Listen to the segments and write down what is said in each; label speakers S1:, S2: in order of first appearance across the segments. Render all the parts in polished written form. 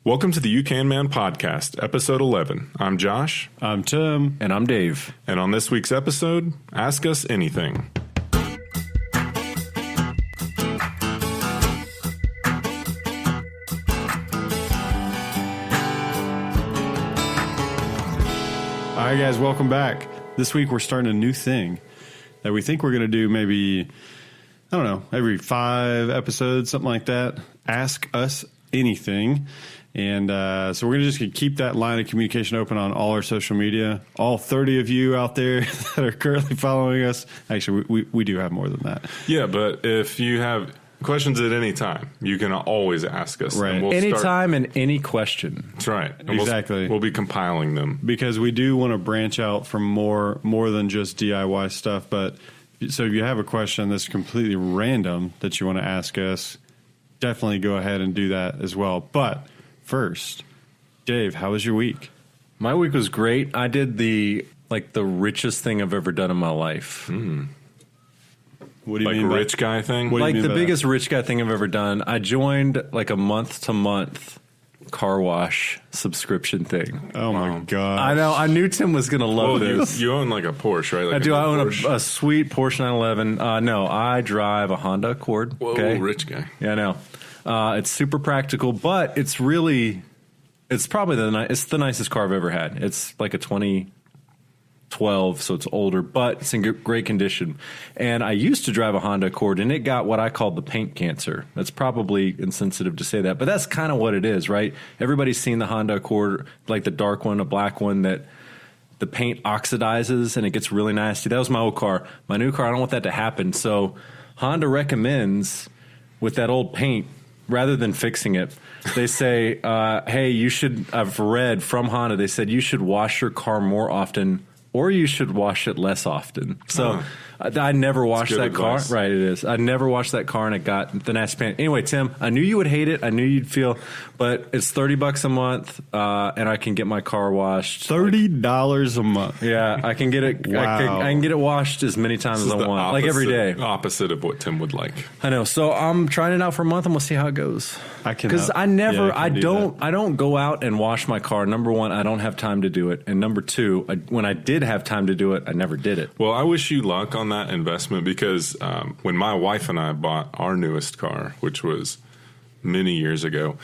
S1: Welcome to the You Can Man podcast, episode 11. I'm Josh.
S2: I'm Tim.
S3: And I'm Dave.
S1: And on this week's episode, Ask Us Anything.
S2: All right, guys, welcome back. This week we're starting a new thing that we think we're going to do maybe, I don't know, every 5 episodes, something like that. Ask Us Anything. And so we're going to just keep that line of communication open on all our social media. All 30 of you out there that are currently following us. Actually, we do have more than that.
S1: Yeah, but if you have questions at any time, you can always ask us.
S3: Right. Anytime and any question.
S1: That's right. And
S2: exactly.
S1: We'll be compiling them.
S2: Because we do want to branch out from more than just DIY stuff. But so if you have a question that's completely random that you want to ask us, definitely go ahead and do that as well. But first, Dave, how was your week?
S3: My week was great. I did the richest thing I've ever done in my life.
S2: What do you mean?
S1: Rich guy thing?
S3: Like the biggest rich guy thing I've ever done. I joined like a month-to-month car wash subscription thing.
S2: Oh my God!
S3: I know. I knew Tim was going to love this.
S1: You own like a Porsche, right? Like
S3: I do. I own
S1: Porsche.
S3: a sweet Porsche 911. No, I drive a Honda Accord.
S1: Whoa,
S3: okay? Rich
S1: guy.
S3: Yeah, I know. It's super practical, but it's probably it's the nicest car I've ever had. It's like a 2012, so it's older, but it's in great condition. And I used to drive a Honda Accord, and it got what I call the paint cancer. That's probably insensitive to say that, but that's kind of what it is, right? Everybody's seen the Honda Accord, like the dark one, a black one that the paint oxidizes and it gets really nasty. That was my old car. My new car, I don't want that to happen. So Honda recommends with that old paint, rather than fixing it, they say, hey, you should, I've read from Honda, they said you should wash your car more often or you should wash it less often. So I never washed that
S1: advice.
S3: car. Right, it is. I never washed that car and it got the nasty paint. Anyway, Tim, I knew you would hate it. I knew you'd feel, but it's $30 a month and I can get my car washed.
S2: $30 a month.
S3: Yeah, I can get it.
S2: Wow.
S3: I can get it washed as many times as I want, like every day.
S1: Opposite of what Tim would like.
S3: I know. So I'm trying it out for a month and we'll see how it goes. Because I don't go out and wash my car. Number one, I don't have time to do it. And number two, when I did have time to do it, I never did it.
S1: Well, I wish you luck on that investment because when my wife and I bought our newest car, which was many years ago,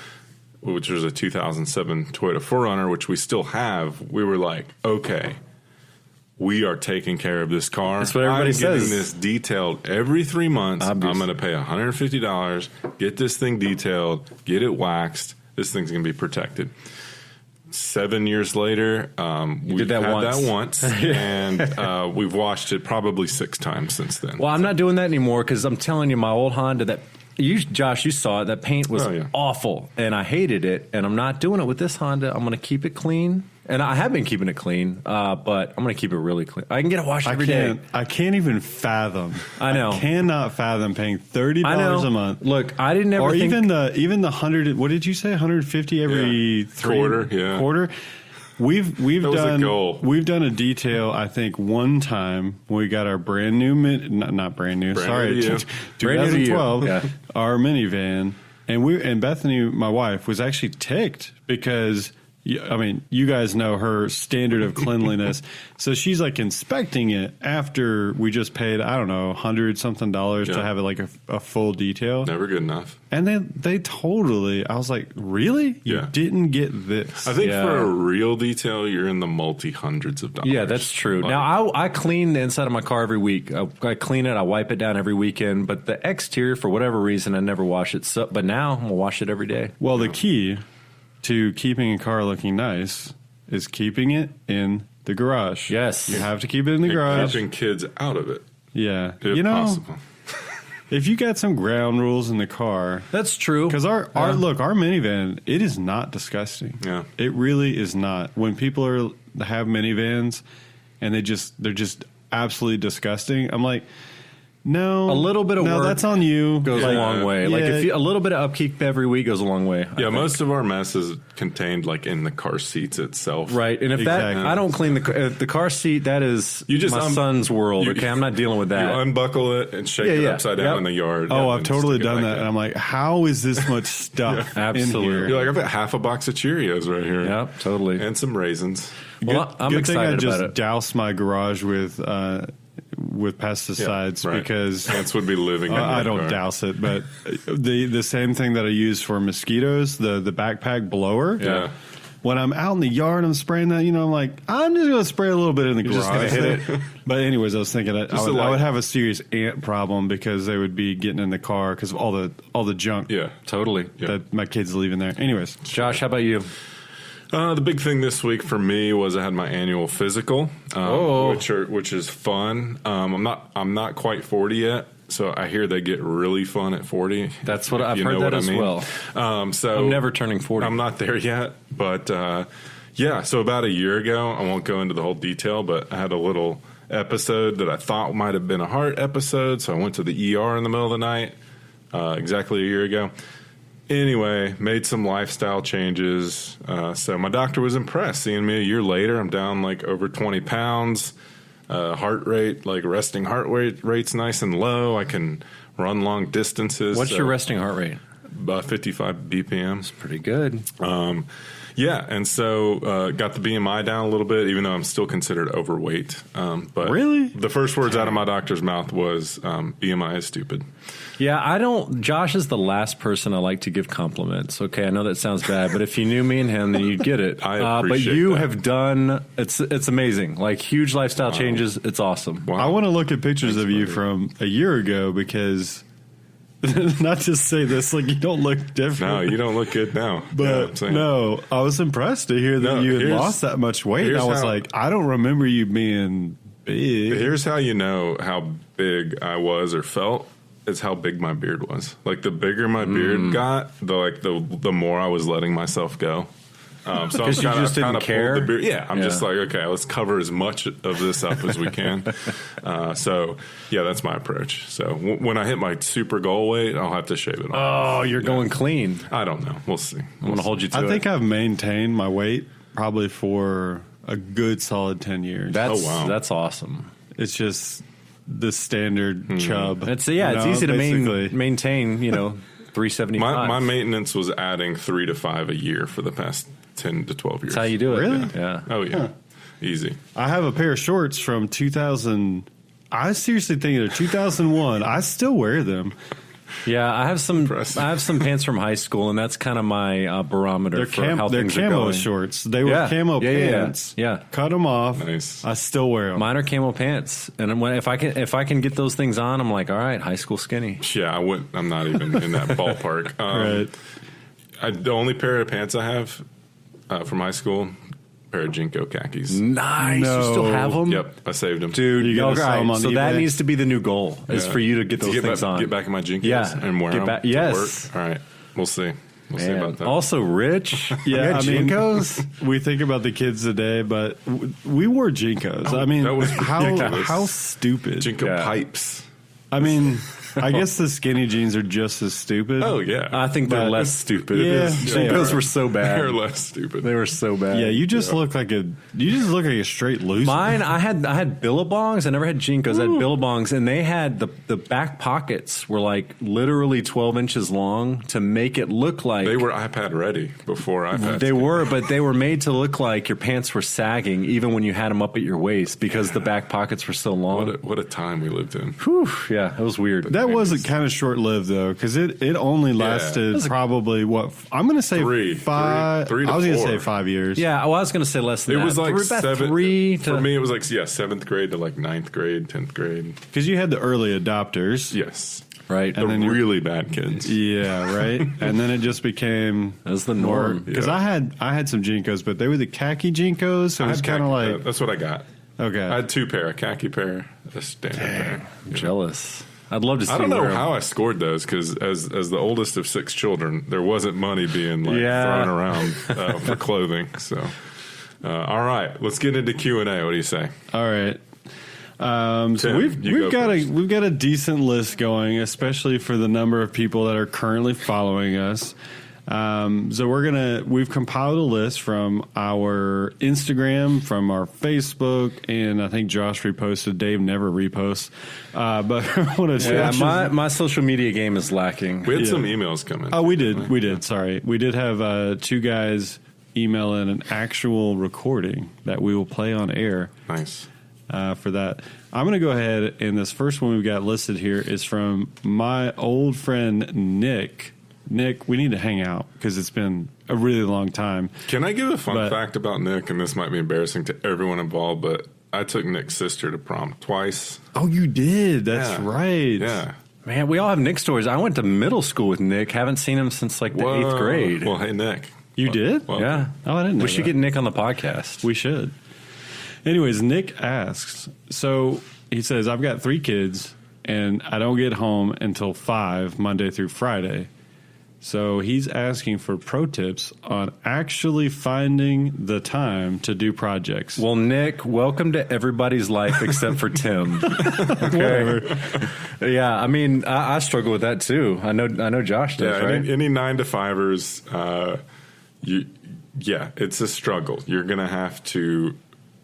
S1: which was a 2007 Toyota 4Runner, which we still have, we were like, okay, we are taking care of this car.
S3: That's what everybody says.
S1: I'm getting this detailed every 3 months.
S3: Obviously.
S1: I'm going to pay $150, get this thing detailed, get it waxed. This thing's going to be protected. 7 years later, we've had that once, and we've washed it probably 6 times since then.
S3: Well, I'm not doing that anymore because I'm telling you, my old Honda, Josh, you saw it, that paint was awful, and I hated it, and I'm not doing it with this Honda. I'm going to keep it clean. And I have been keeping it clean, but I'm going to keep it really clean. I can get it washed every day.
S2: I can't even fathom.
S3: I know.
S2: I cannot fathom paying $30 a month.
S3: Look, I didn't ever
S2: or
S3: think...
S2: even the 100, what did you say? 150 every quarter? We've done a detail, I think, one time when we got our brand new, not brand new, sorry, 2012, our minivan. And Bethany, my wife, was actually ticked because... I mean, you guys know her standard of cleanliness. So she's like inspecting it after we just paid, I don't know, $100-something to have it like a full detail.
S1: Never good enough.
S2: And they totally, I was like, really? You didn't get this?
S1: I think for a real detail, you're in the multi-hundreds of dollars.
S3: Yeah, that's true. Now, I clean the inside of my car every week. I clean it. I wipe it down every weekend. But the exterior, for whatever reason, I never wash it. So, but now I'm going to wash it every day.
S2: Well, the key to keeping a car looking nice is keeping it in the garage.
S3: Yes.
S2: You have to keep it in the garage.
S1: Keeping kids out of it.
S2: Yeah.
S1: If possible.
S2: If you got some ground rules in the car.
S3: That's true.
S2: Because our minivan, it is not disgusting.
S1: Yeah.
S2: It really is not. When people have minivans and they're just absolutely disgusting, I'm like, No,
S3: a little bit of work.
S2: That's on you.
S3: Goes a long way.
S2: Yeah.
S3: Like a little bit of upkeep every week goes a long way.
S1: Yeah, most of our mess is contained like in the car seats itself.
S3: Right, and if I don't clean the car seat, that is my son's world. Okay, I'm not dealing with that.
S1: You unbuckle it and shake it upside down in the yard.
S2: Oh, I've totally done that. And I'm like, how is this much stuff
S3: Absolutely.
S2: in here?
S1: You're like, I've got half a box of Cheerios right here.
S3: Yeah, totally.
S1: And some raisins.
S3: Well, I'm
S2: good
S3: excited
S2: thing I
S3: about
S2: just doused my garage with pesticides because
S1: ants would be living in
S2: I don't
S1: car.
S2: douse it, but the same thing that I use for mosquitoes, the backpack blower.
S1: Yeah.
S2: When I'm out in the yard, I'm spraying that. I'm like, I'm just going to spray a little bit in the garage.
S3: just gonna hit it.
S2: But anyways, I was thinking that I would have a serious ant problem because they would be getting in the car because of all the junk.
S1: Yeah,
S3: totally.
S2: That my kids leaving there. Anyways,
S3: Josh, how about you?
S1: The big thing this week for me was I had my annual physical, which is fun. I'm not quite 40 yet, so I hear they get really fun at 40.
S3: That's what I've heard that as well.
S1: So
S3: I'm never turning 40.
S1: I'm not there yet, but so about a year ago, I won't go into the whole detail, but I had a little episode that I thought might have been a heart episode, so I went to the ER in the middle of the night exactly a year ago. Anyway, made some lifestyle changes. So my doctor was impressed seeing me a year later. I'm down like over 20 pounds. Heart rate, like resting heart rate's nice and low. I can run long distances.
S3: What's your resting heart rate?
S1: About 55 BPM.
S3: That's pretty good.
S1: And so got the BMI down a little bit, even though I'm still considered overweight. But
S2: really?
S1: The first words out of my doctor's mouth was BMI is stupid.
S3: Yeah, Josh is the last person I like to give compliments. Okay, I know that sounds bad, but if you knew me and him, then you'd get it.
S1: I appreciate
S3: But you
S1: that.
S3: have done, it's amazing. Like huge lifestyle changes. It's awesome.
S1: Wow.
S2: I want to look at pictures of you from a year ago because not to say this, like you don't look different.
S1: No, you don't look good now.
S2: But no, I was impressed to hear that you had lost that much weight. I was like, I don't remember you being big.
S1: Here's how you know how big I was or felt. Is how big my beard was. Like the bigger my beard got, the more I was letting myself go. So
S3: you just didn't care?
S1: I'm just like, okay, let's cover as much of this up as we can. That's my approach. So when I hit my super goal weight, I'll have to shave it off.
S3: Oh, you're going clean.
S1: I don't know. We'll see.
S3: I'm going to hold you to it.
S2: I think I've maintained my weight probably for a good solid 10 years.
S3: That's awesome.
S2: It's just the standard chub.
S3: It's easy to maintain, 375.
S1: My maintenance was adding 3 to 5 a year for the past 10 to 12 years.
S3: That's how you do it.
S2: Really?
S3: Yeah.
S1: Oh, yeah. Huh. Easy.
S2: I have a pair of shorts from 2000. I was seriously thinking of 2001. I still wear them.
S3: Yeah, I have some pants from high school, and that's kind of my barometer for how things are going.
S2: They're camo shorts. They were camo pants.
S3: Yeah.
S2: Cut them off.
S1: Nice.
S2: I still wear them.
S3: Mine are camo pants, and if I can get those things on, I'm like, all right, high school skinny.
S1: Yeah, I'm not even in that ballpark.
S2: Right.
S1: The only pair of pants I have from high school, pair of Jinko khakis.
S3: Nice.
S2: No.
S3: You still have them?
S1: Yep, I saved them.
S3: Dude,
S2: you gotta sell them on
S3: so
S2: eBay?
S3: that needs to be the new goal, is for you to get those things on.
S1: Get back in my Jinkos and wear them to
S3: yes.
S1: work. All right, we'll see. We'll see about that.
S3: Also, Rich.
S2: Yeah,
S3: Jinkos.
S2: We think about the kids today, but we wore Jinkos. I mean,
S1: that was
S2: how stupid.
S1: Jinko pipes.
S2: I mean, I guess the skinny jeans are just as stupid.
S1: Oh, yeah.
S3: I think they're less stupid.
S2: Yeah,
S3: Jinkos were so bad.
S1: They're less stupid.
S3: They were so bad.
S2: Yeah, you just look like a straight loser.
S3: Mine, I had Billabongs. I never had Jinkos. I had Billabongs, and they had the back pockets were like literally 12 inches long to make it look like
S1: they were iPad ready before iPad.
S3: They were, but they were made to look like your pants were sagging even when you had them up at your waist because the back pockets were so long.
S1: What a time we lived in.
S3: Whew, yeah, it was weird.
S2: That wasn't kind of short-lived though, because it only lasted probably I'm going to say 5.
S1: Three to
S2: I was going to
S1: 4.
S2: say 5 years.
S3: Yeah, well, I was going to say less than
S1: it
S3: that.
S1: It was like
S3: about
S1: 3 for me. It was like 7th grade to like 9th grade, 10th grade.
S2: Because you had the early adopters,
S1: Yes,
S3: right,
S1: and then really bad kids.
S2: Yeah, right. And then it just became
S3: as the norm.
S2: Because I had some Jinkos, but they were the khaki Jinkos, so it was kind of like
S1: that's what I got.
S2: Okay,
S1: I had 2 pair, a khaki pair, a standard pair.
S3: I'm jealous. I'd love to see.
S1: I don't know how I scored those because as the oldest of 6 children, there wasn't money being thrown around for clothing. So, all right, let's get into Q&A. What do you say?
S2: All right. So we've got a decent list going, especially for the number of people that are currently following us. So we've compiled a list from our Instagram, from our Facebook, and I think Josh reposted. Dave never reposts, but
S3: my social media game is lacking.
S1: We had some emails coming.
S2: Oh, we did. Sorry, we did have 2 guys email in an actual recording that we will play on air.
S1: Nice.
S2: For that, I'm going to go ahead, and this first one we've got listed here is from my old friend Nick. Nick, we need to hang out because it's been a really long time.
S1: Can I give a fun fact about Nick? And this might be embarrassing to everyone involved, but I took Nick's sister to prom twice.
S2: Oh, you did? That's right.
S1: Yeah.
S3: Man, we all have Nick stories. I went to middle school with Nick. Haven't seen him since like the 8th grade.
S1: Well, hey, Nick.
S2: You did?
S1: Well,
S3: yeah.
S2: Oh, I didn't know
S3: We should get Nick on the podcast.
S2: We should. Anyways, Nick asks, so he says, I've got 3 kids, and I don't get home until 5 Monday through Friday. So he's asking for pro tips on actually finding the time to do projects.
S3: Well, Nick, welcome to everybody's life except for Tim. Okay. Yeah, I mean, I struggle with that too. I know Josh does, right?
S1: Any 9 to 5ers, it's a struggle. You're going to have to.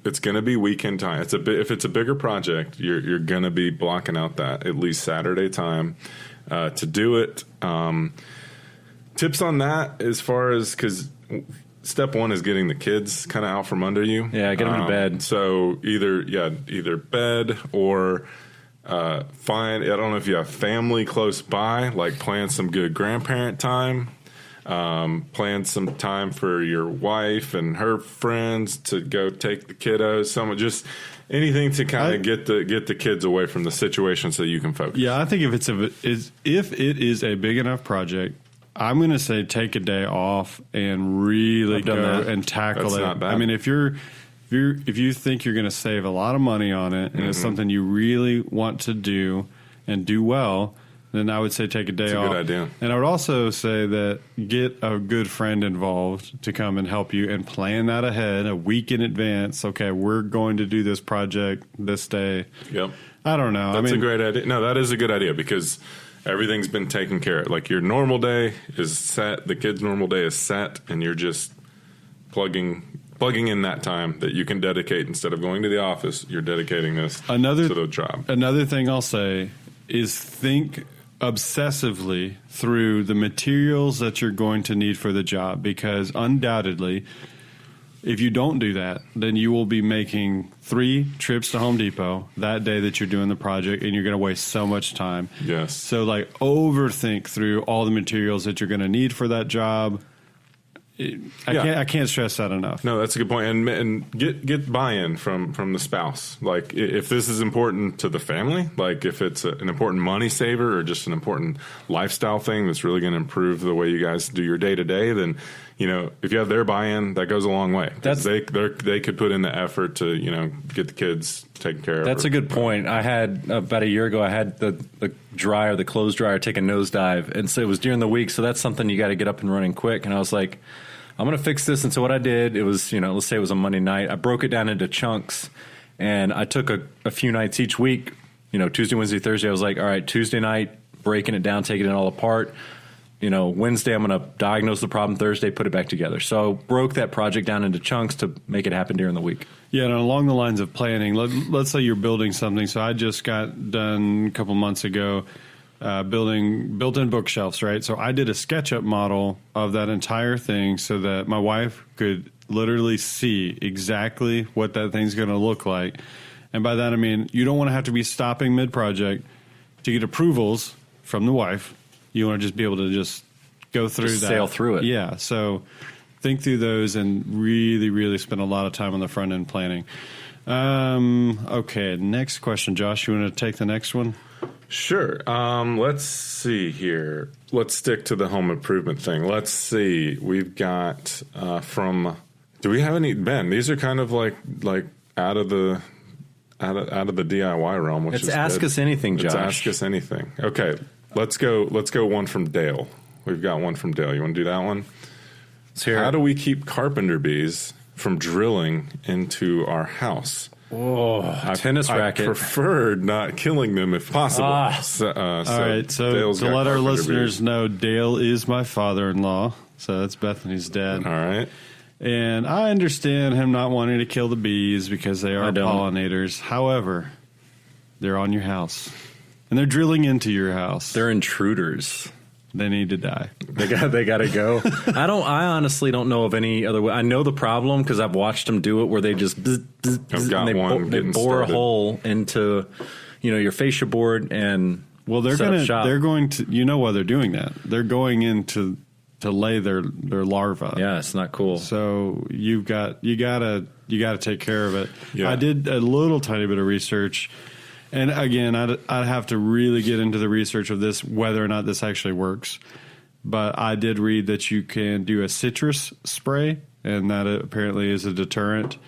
S1: It's going to be weekend time. If it's a bigger project, you're going to be blocking out that at least Saturday time to do it. Tips on that as far as, because step 1 is getting the kids kind of out from under you.
S3: Yeah, get them to bed.
S1: So either bed or find, I don't know if you have family close by, like plan some good grandparent time. Plan some time for your wife and her friends to go take the kiddos. Just anything to kind of get the kids away from the situation so you can focus.
S2: Yeah, I think if it is a big enough project, I'm going to say take a day off and really go and tackle it.
S1: Not bad.
S2: I mean, if you think you're going to save a lot of money on it and it's something you really want to do and do well, then I would say take a day off.
S1: That's a good idea.
S2: And I would also say that get a good friend involved to come and help you and plan that ahead a week in advance. Okay, we're going to do this project this day.
S1: Yep.
S2: I don't know.
S1: That's a great idea. No, that is a good idea because everything's been taken care of. Like your normal day is set, the kid's normal day is set, and you're just plugging in that time that you can dedicate instead of going to the office. You're dedicating this to the job.
S2: Another thing I'll say is think obsessively through the materials that you're going to need for the job, because undoubtedly, if you don't do that, then you will be making 3 trips to Home Depot that day that you're doing the project, and you're going to waste so much time.
S1: Yes.
S2: So, overthink through all the materials that you're going to need for that job. I can't stress that enough.
S1: No, that's a good point. And get buy-in from the spouse. Like if this is important to the family, like if it's an important money saver or just an important lifestyle thing that's really going to improve the way you guys do your day to day, then if you have their buy-in, that goes a long way. They could put in the effort to get the kids taken care of.
S3: That's a good point. I had about a year ago. I had the clothes dryer take a nosedive, and so it was during the week. So that's something you got to get up and running quick. And I was like, I'm going to fix this. And so what I did, it was, let's say it was a Monday night. I broke it down into chunks, and I took a few nights each week, Tuesday, Wednesday, Thursday. I was like, all right, Tuesday night, breaking it down, taking it all apart. Wednesday, I'm going to diagnose the problem. Thursday, put it back together. So broke that project down into chunks to make it happen during the week.
S2: Yeah, and along the lines of planning, let's say you're building something. So I just got done a couple months ago building built-in bookshelves, right? So I did a SketchUp model of that entire thing so that my wife could literally see exactly what that thing's going to look like. And by that, I mean, you don't want to have to be stopping mid-project to get approvals from the wife. You want to just be able to just go through that.
S3: Sail through it.
S2: Yeah. So think through those and really, really spend a lot of time on the front end planning. Okay. Next question, Josh. You want to take the next one?
S1: Sure. Let's see here. Let's stick to the home improvement thing. Let's see. We've got do we have any, Ben? These are kind of like out of the DIY realm, which is
S3: Ask Us Anything, Josh.
S1: It's Ask Us Anything. Okay. Let's go one from Dale. We've got one from Dale. You want to do that one?
S3: Let's hear it.
S1: How do we keep carpenter bees from drilling into our house?
S3: tennis racket.
S1: I preferred not killing them if possible.
S2: All right, so
S1: Dale's
S2: to
S1: got
S2: let our
S1: carpenter
S2: listeners
S1: bees.
S2: know, Dale is my father-in-law, so that's Bethany's dad.
S1: All right.
S2: And I understand him not wanting to kill the bees because they are pollinators. However, they're on your house, and they're drilling into your house.
S3: They're intruders.
S2: They need to die.
S3: They got to go. I honestly don't know of any other way. I know the problem because I've watched them do it where they just
S1: I've got one
S3: they
S1: getting
S3: bore
S1: started.
S3: a hole into your fascia board and
S2: They're going to why they're doing that. They're going in to lay their larvae.
S3: Yeah, it's not cool.
S2: So you gotta take care of it.
S1: Yeah.
S2: I did a little tiny bit of research. And again, I'd have to really get into the research of this, whether or not this actually works. But I did read that you can do a citrus spray, and that apparently is a deterrent.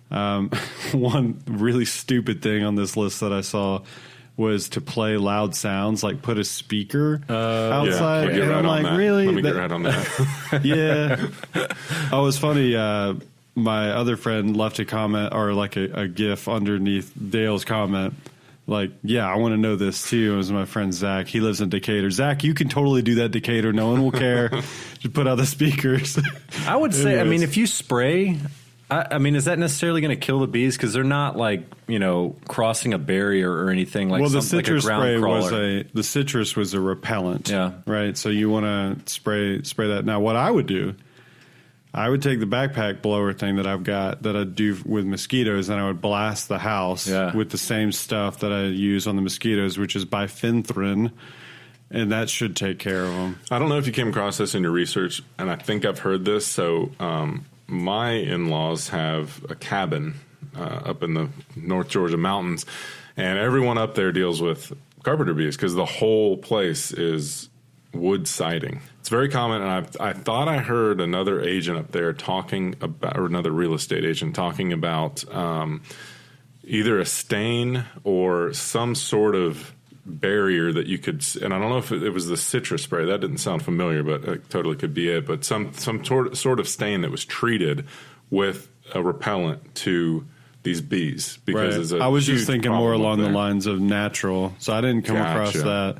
S2: One really stupid thing on this list that I saw was to play loud sounds, like put a speaker outside.
S1: Yeah,
S2: and I'm like,
S1: that.
S2: really?
S1: Let me get right on that.
S2: Yeah. Oh, it was funny. My other friend left a comment or like a GIF underneath Dale's comment. Like, yeah, I want to know this too. It was my friend Zach. He lives in Decatur. Zach, you can totally do that, Decatur. No one will care. Just put out the speakers.
S3: I would say, if you spray, is that necessarily going to kill the bees? Because they're not like, crossing a barrier or anything like.
S2: Well, the
S3: like
S2: citrus
S3: a ground
S2: spray
S3: crawler.
S2: the citrus was a repellent.
S3: Yeah.
S2: Right. So you want to spray that. Now, what I would do, I would take the backpack blower thing that I've got that I do with mosquitoes, and I would blast the house with the same stuff that I use on the mosquitoes, which is bifenthrin, and that should take care of them.
S1: I don't know if you came across this in your research, and I think I've heard this. So my in-laws have a cabin up in the North Georgia mountains, and everyone up there deals with carpenter bees because the whole place is wood siding. It's very common, and I thought I heard another agent up there talking about, or another real estate agent talking about either a stain or some sort of barrier that you could, and I don't know if it was the citrus spray. That didn't sound familiar, but it totally could be it. But some sort of stain that was treated with a repellent to these bees. Because
S2: I was just thinking more along the lines of natural, so I didn't come across that.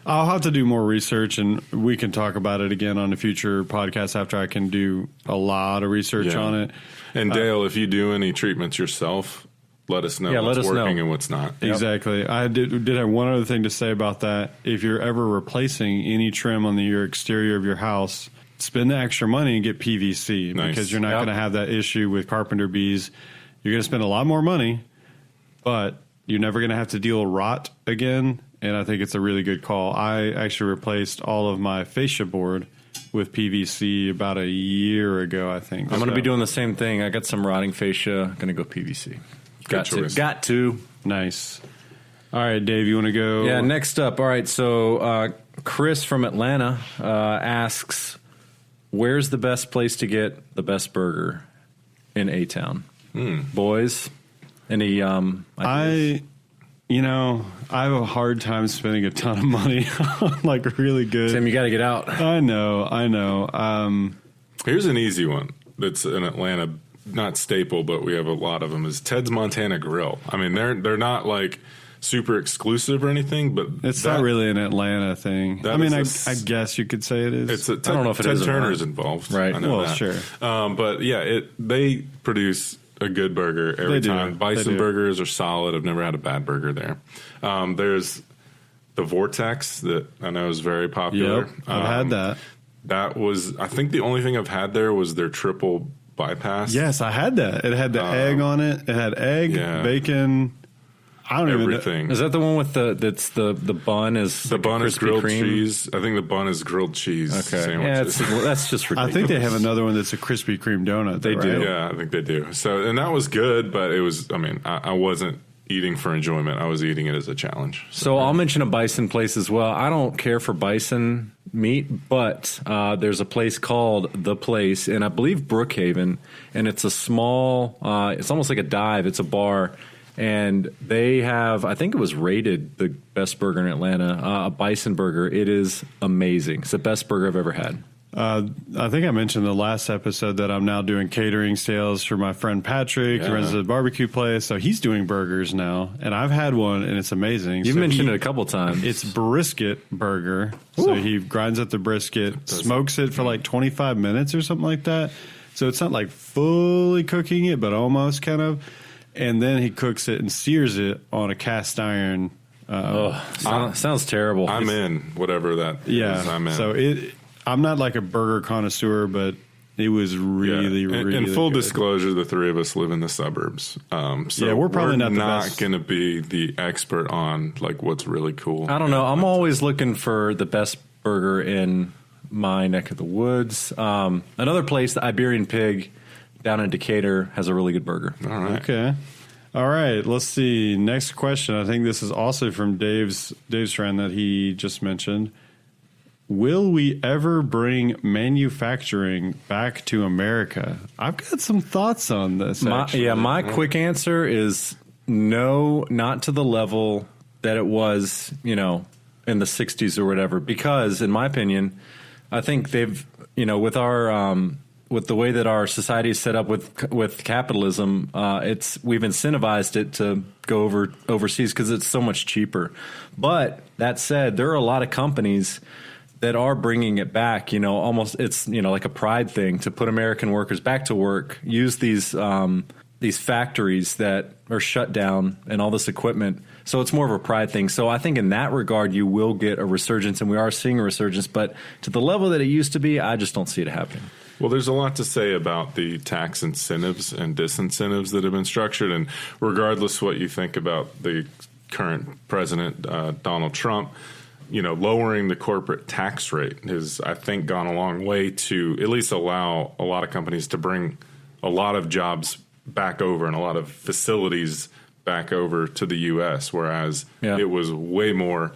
S2: I'll have to do more research, and we can talk about it again on a future podcast after I can do a lot of research on it.
S1: And Dale, if you do any treatments yourself, let us know what's working and what's not.
S2: Exactly. I did have one other thing to say about that. If you're ever replacing any trim on your exterior of your house, spend the extra money and get PVC because you're not going to have that issue with carpenter bees. You're going to spend a lot more money, but you're never going to have to deal with rot again. And I think it's a really good call. I actually replaced all of my fascia board with PVC about a year ago, I think.
S3: I'm going to be doing the same thing. I got some rotting fascia. Going to go PVC. Got to.
S2: Nice. All right, Dave, you want to go?
S3: Yeah, next up. All right, so Chris from Atlanta asks, where's the best place to get the best burger in A-Town? Boys, any ideas?
S2: I have a hard time spending a ton of money on like really good.
S3: Tim, you got to get out.
S2: I know.
S1: Here's an easy one that's in Atlanta, not staple, but we have a lot of them, is Ted's Montana Grill. I mean, they're not like super exclusive or anything, but
S2: it's not really an Atlanta thing. I mean, I guess you could say it is.
S1: I don't know if Ted Turner's involved.
S3: Right.
S1: I know
S2: well,
S1: that.
S2: Sure.
S1: But yeah, they produce a good burger every time. Bison burgers are solid. I've never had a bad burger there. There's the Vortex that I know is very popular.
S2: Yep, I've had that.
S1: That was, I think the only thing I've had there was their triple bypass.
S2: Yes, I had that. It had the egg on it. It had egg, bacon. I don't even know.
S3: Is that the one with the bun is
S1: the
S3: like
S1: bun is grilled
S3: cream?
S1: cheese? I think the bun is grilled cheese sandwiches.
S3: Yeah, that's just ridiculous.
S2: I think they have another one that's a Krispy Kreme donut.
S3: They do.
S1: Yeah, I think they do. So, and that was good, but it was, I wasn't eating for enjoyment. I was eating it as a challenge.
S3: So I'll mention a bison place as well. I don't care for bison meat, but there's a place called The Place in, I believe, Brookhaven, and it's a small, it's almost like a dive. It's a bar. And they have, I think it was rated the best burger in Atlanta, a bison burger. It is amazing. It's the best burger I've ever had.
S2: I think I mentioned in the last episode that I'm now doing catering sales for my friend Patrick, who runs a barbecue place. So he's doing burgers now, and I've had one, and it's amazing.
S3: You've mentioned it a couple times.
S2: It's brisket burger. Ooh. So he grinds up the brisket, smokes it for like 25 minutes or something like that. So it's not like fully cooking it, but almost kind of. And then he cooks it and sears it on a cast iron.
S3: Sounds terrible.
S1: I'm in, whatever that is. I'm in.
S2: So I'm not like a burger connoisseur, but it was really, really
S1: in full
S2: good.
S1: disclosure, the three of us live in the suburbs. So
S2: we're probably
S1: not going to be the expert on like what's really cool.
S3: I don't know. I'm always looking for the best burger in my neck of the woods. Another place, the Iberian Pig down in Decatur, has a really good burger.
S1: All right.
S2: Okay. All right. Let's see. Next question. I think this is also from Dave's friend that he just mentioned. Will we ever bring manufacturing back to America? I've got some thoughts on this.
S3: My quick answer is no, not to the level that it was, in the 60s or whatever. Because, in my opinion, I think they've, with our with the way that our society is set up with capitalism, we've incentivized it to go overseas because it's so much cheaper. But that said, there are a lot of companies that are bringing it back, almost it's, like a pride thing to put American workers back to work, use these factories that are shut down and all this equipment. So it's more of a pride thing. So I think in that regard, you will get a resurgence, and we are seeing a resurgence. But to the level that it used to be, I just don't see it happening.
S1: Well, there's a lot to say about the tax incentives and disincentives that have been structured. And regardless what you think about the current president, Donald Trump, lowering the corporate tax rate has, I think, gone a long way to at least allow a lot of companies to bring a lot of jobs back over and a lot of facilities back over to the U.S., whereas it was way more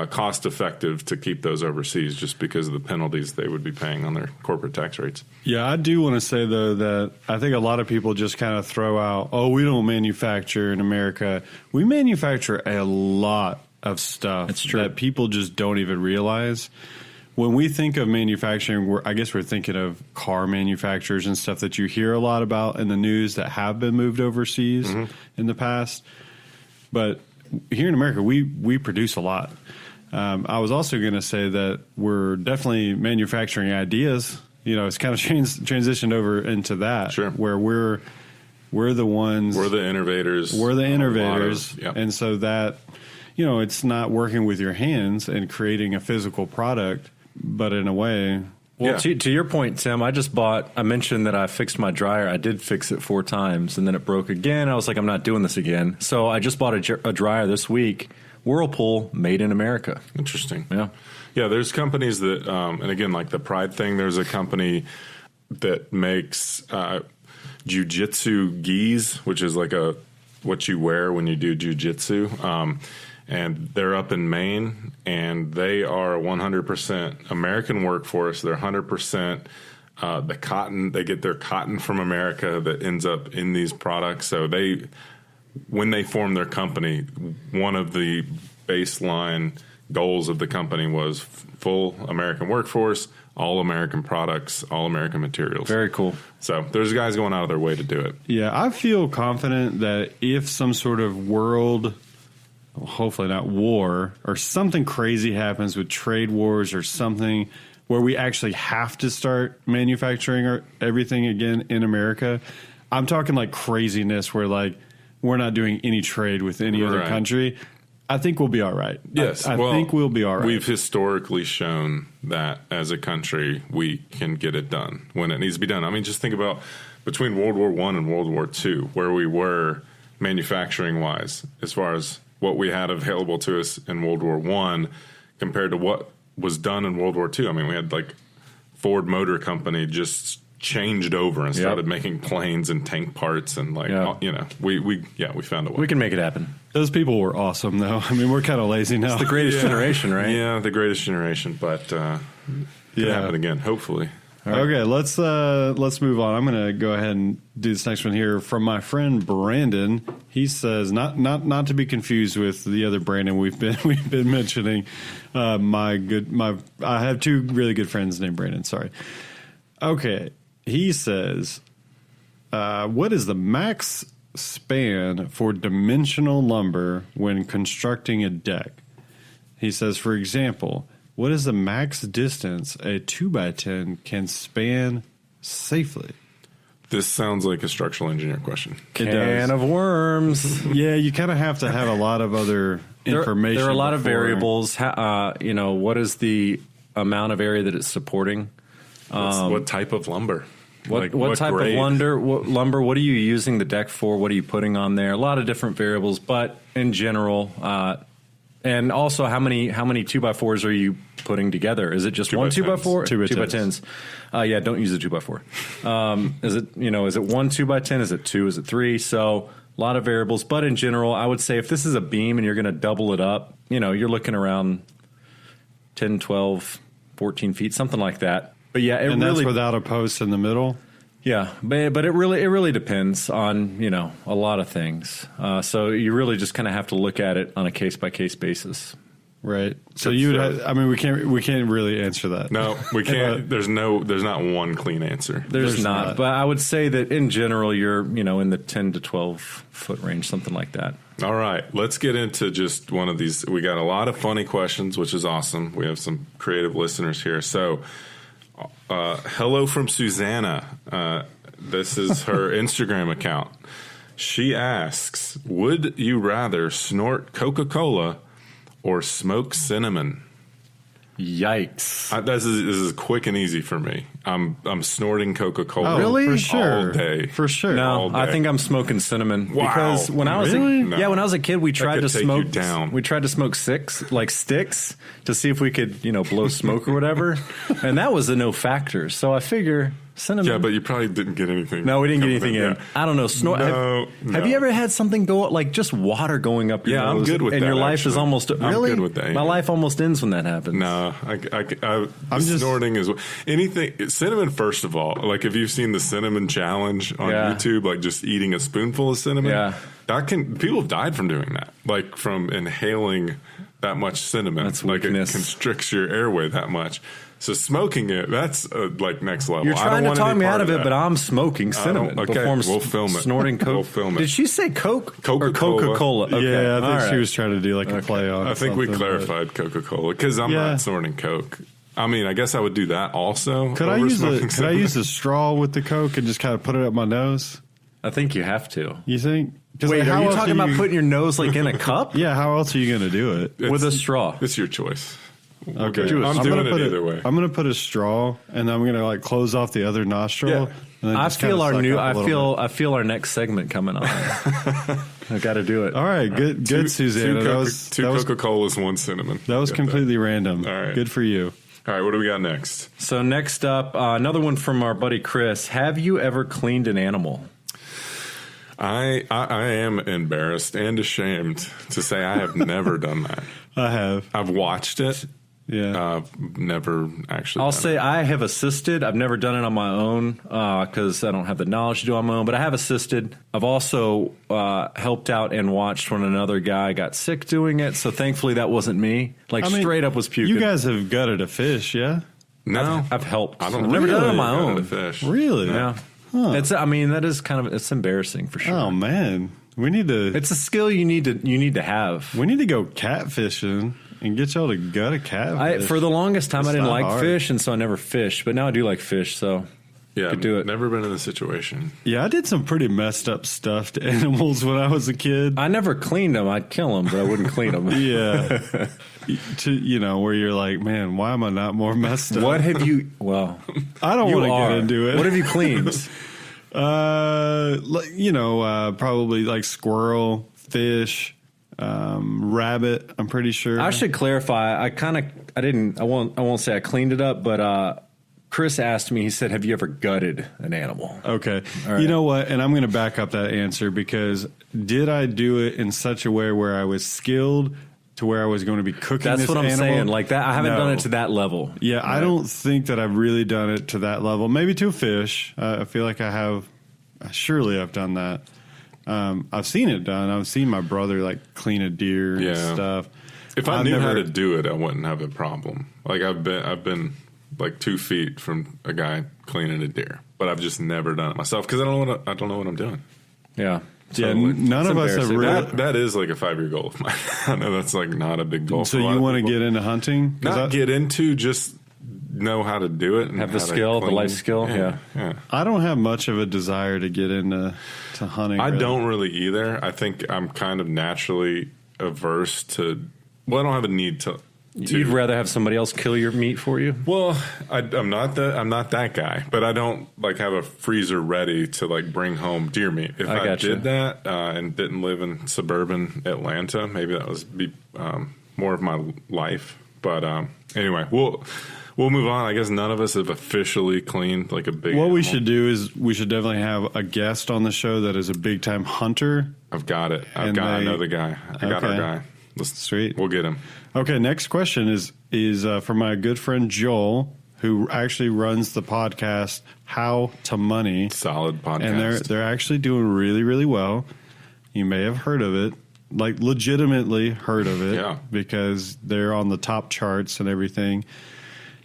S1: cost effective to keep those overseas just because of the penalties they would be paying on their corporate tax rates.
S2: Yeah, I do want to say, though, that I think a lot of people just kind of throw out, we don't manufacture in America. We manufacture a lot of stuff that people just don't even realize. When we think of manufacturing, I guess we're thinking of car manufacturers and stuff that you hear a lot about in the news that have been moved overseas in the past. But here in America, we produce a lot. I was also going to say that we're definitely manufacturing ideas. It's kind of transitioned over into that, where we're the ones.
S1: We're the innovators.
S2: We're the innovators. And so that, it's not working with your hands and creating a physical product, but in a way.
S3: Well, to your point, Tim, I mentioned that I fixed my dryer. I did fix it 4 times, and then it broke again. I was like, I'm not doing this again. So I just bought a dryer this week, Whirlpool, made in America.
S1: Interesting.
S3: Yeah.
S1: Yeah, there's companies that, and again, like the pride thing, there's a company that makes jiu-jitsu gis, which is like what you wear when you do jiu-jitsu. And they're up in Maine, and they are 100% American workforce. They're 100% the cotton. They get their cotton from America that ends up in these products. So when they formed their company, one of the baseline goals of the company was full American workforce, all American products, all American materials.
S3: Very cool.
S1: So there's guys going out of their way to do it.
S2: Yeah, I feel confident that if some sort of world, hopefully not war, or something crazy happens with trade wars or something where we actually have to start manufacturing everything again in America, I'm talking like craziness where like we're not doing any trade with any other country, I think we'll be all right.
S1: Yes.
S2: I think we'll be all right.
S1: We've historically shown that as a country we can get it done when it needs to be done. I mean, just think about between World War I and World War II, where we were manufacturing-wise as far as what we had available to us in World War I compared to what was done in World War II. I mean, we had like Ford Motor Company just changed over and started making planes and tank parts and like, we found a way.
S3: We can make it happen.
S2: Those people were awesome, though. I mean, we're kind of lazy now.
S3: It's the greatest generation, right?
S1: Yeah, the greatest generation, but it can happen again, hopefully.
S3: All right.
S2: Okay, let's move on. I'm going to go ahead and do this next one here from my friend Brandon. He says not to be confused with the other Brandon we've been mentioning. I have two really good friends named Brandon. Sorry. Okay, he says, what is the max span for dimensional lumber when constructing a deck? He says, for example, what is the max distance a 2x10 can span safely?
S1: This sounds like a structural engineer question.
S3: Can of worms.
S2: Yeah, you kind of have to have a lot of other information.
S3: There are a lot of variables. What is the amount of area that it's supporting?
S1: What type of lumber?
S3: What type
S1: grade?
S3: of lumber? What are you using the deck for? What are you putting on there? A lot of different variables, but in general, and also how many 2x4s are you putting together? Is it just one 2x4? 2x10s. Yeah, don't use a 2x4. Is it 1 2x10? Is it 2? Is it 3? So a lot of variables, but in general, I would say if this is a beam and you're going to double it up, you're looking around 10, 12, 14 feet, something like that. But yeah,
S2: that's without a post in the middle.
S3: Yeah, but it really depends on a lot of things. So you really just kind of have to look at it on a case by case basis.
S2: Right. So we can't really answer that.
S1: No, we can't. There's not one clean answer.
S3: There's not. But I would say that in general, you're in the 10 to 12 foot range, something like that.
S1: All right, let's get into just one of these. We got a lot of funny questions, which is awesome. We have some creative listeners here. So. Hello from Susanna. This is her Instagram account. She asks, would you rather snort Coca Cola or smoke cinnamon?
S3: Yikes.
S1: This is quick and easy for me. I'm snorting Coca Cola.
S2: Oh, really? For sure.
S1: All day.
S2: For sure.
S3: No, I think I'm smoking cinnamon.
S1: Wow.
S3: Because when I was when I was a kid, we tried to smoke sticks to see if we could, blow smoke or whatever. And that was a no factor. So I figure cinnamon.
S1: Yeah, but you probably didn't get anything.
S3: No, we didn't get anything in.
S1: Yeah.
S3: I don't know. Have you ever had something go like just water going up your nose?
S1: I'm good with that.
S3: And your life is almost
S1: I'm good with that.
S3: My life almost ends when that happens.
S1: No, I'm snorting as well. Anything cinnamon. First of all, like if you've seen the cinnamon challenge on YouTube, like just eating a spoonful of cinnamon, people have died from doing that, like from inhaling that much cinnamon.
S3: That's
S1: like
S3: weakness.
S1: It constricts your airway that much. So smoking it, that's like next level.
S3: You're trying to talk me out of it, but I'm smoking cinnamon.
S1: Okay, we'll film it.
S3: Snorting Coke.
S1: We'll film it.
S3: Did she say Coke
S1: Coca-Cola.
S3: or Coca-Cola? Okay.
S2: Yeah, I think she was trying to do like a play on.
S1: I think we clarified Coca-Cola because I'm not snorting Coke. I mean, I guess I would do that also.
S2: Could I use a straw with the Coke and just kind of put it up my nose?
S3: I think you have to.
S2: You think?
S3: Wait, are you talking about putting your nose like in a cup?
S2: Yeah, how else are you going to do it?
S3: With a straw.
S1: It's your choice.
S2: Okay,
S1: I'm doing it either way.
S2: I'm going to put a straw, and I'm going to like close off the other nostril.
S1: Yeah.
S2: And
S3: I feel our next segment coming on. I got to do it.
S2: All right, good, Susanna.
S1: Two Coca-Colas, one cinnamon.
S2: That was completely random.
S1: All right,
S2: good for you.
S1: All right, what do we got next?
S3: So next up, another one from our buddy Chris. Have you ever cleaned an animal?
S1: I am embarrassed and ashamed to say I have never done that.
S2: I have.
S1: I've watched it.
S2: Yeah.
S1: Never actually.
S3: I'll say I have assisted. I've never done it on my own because I don't have the knowledge to do it on my own, but I have assisted. I've also helped out and watched when another guy got sick doing it. So thankfully that wasn't me. Straight up was puking.
S2: You guys have gutted a fish, yeah?
S1: No.
S3: I've helped.
S1: I've
S3: never done it on my own.
S1: Fish.
S2: Really?
S3: Yeah.
S2: Huh.
S3: That is it's embarrassing for sure.
S2: Oh man. We need to.
S3: It's a skill you need to have.
S2: We need to go catfishing and get y'all to gut a catfish.
S3: For the longest time, I didn't like fish, and so I never fished. But now I do like fish, so
S1: yeah,
S3: could do it.
S1: Never been in the situation.
S2: Yeah, I did some pretty messed up stuff to animals when I was a kid.
S3: I never cleaned them. I'd kill them, but I wouldn't clean them.
S2: Yeah, where you're like, man, why am I not more messed up?
S3: What have you? Well,
S2: I don't want to get into it.
S3: What have you cleaned?
S2: Probably like squirrel, fish, rabbit. I'm pretty sure.
S3: I should clarify. I won't say I cleaned it up, but Chris asked me. He said, "Have you ever gutted an animal?"
S2: Okay.
S3: Right.
S2: You know what? And I'm going to back up that answer because did I do it in such a way where I was skilled to where I was going to be cooking.
S3: That's
S2: this
S3: what I'm
S2: animal.
S3: saying. Like that, I haven't done it to that level.
S2: Yeah, right. I don't think that I've really done it to that level. Maybe to a fish. I feel like I have. Surely I've done that. I've seen it done. I've seen my brother like clean a deer and stuff.
S1: If I knew how to do it, I wouldn't have a problem. Like I've been like 2 feet from a guy cleaning a deer, but I've just never done it myself because I don't know what I'm doing.
S3: Yeah.
S2: Totally. Yeah, none of us have really.
S1: That is like a 5-year goal of mine. I know that's like not a big goal.
S2: So you want to get into hunting?
S1: Get into, just know how to do it and
S3: have the skill, the life skill. Yeah.
S2: I don't have much of a desire to get into hunting.
S1: I don't really either. I think I'm kind of naturally averse to. Well, I don't have a need to.
S3: You'd rather have somebody else kill your meat for you?
S1: Well, I'm not that guy, but I don't like have a freezer ready to like bring home deer meat. If I did that and didn't live in suburban Atlanta, maybe that was be more of my life. But anyway, we'll move on. I guess none of us have officially cleaned like a big.
S2: What we should do is we should definitely have a guest on the show that is a big time hunter.
S1: I've got it. I know the guy. I got our guy.
S2: Sweet.
S1: We'll get him.
S2: Okay, next question is from my good friend Joel, who actually runs the podcast How to Money.
S1: Solid podcast.
S2: And they're actually doing really, really well. You may have heard of it, like legitimately heard of it, because they're on the top charts and everything.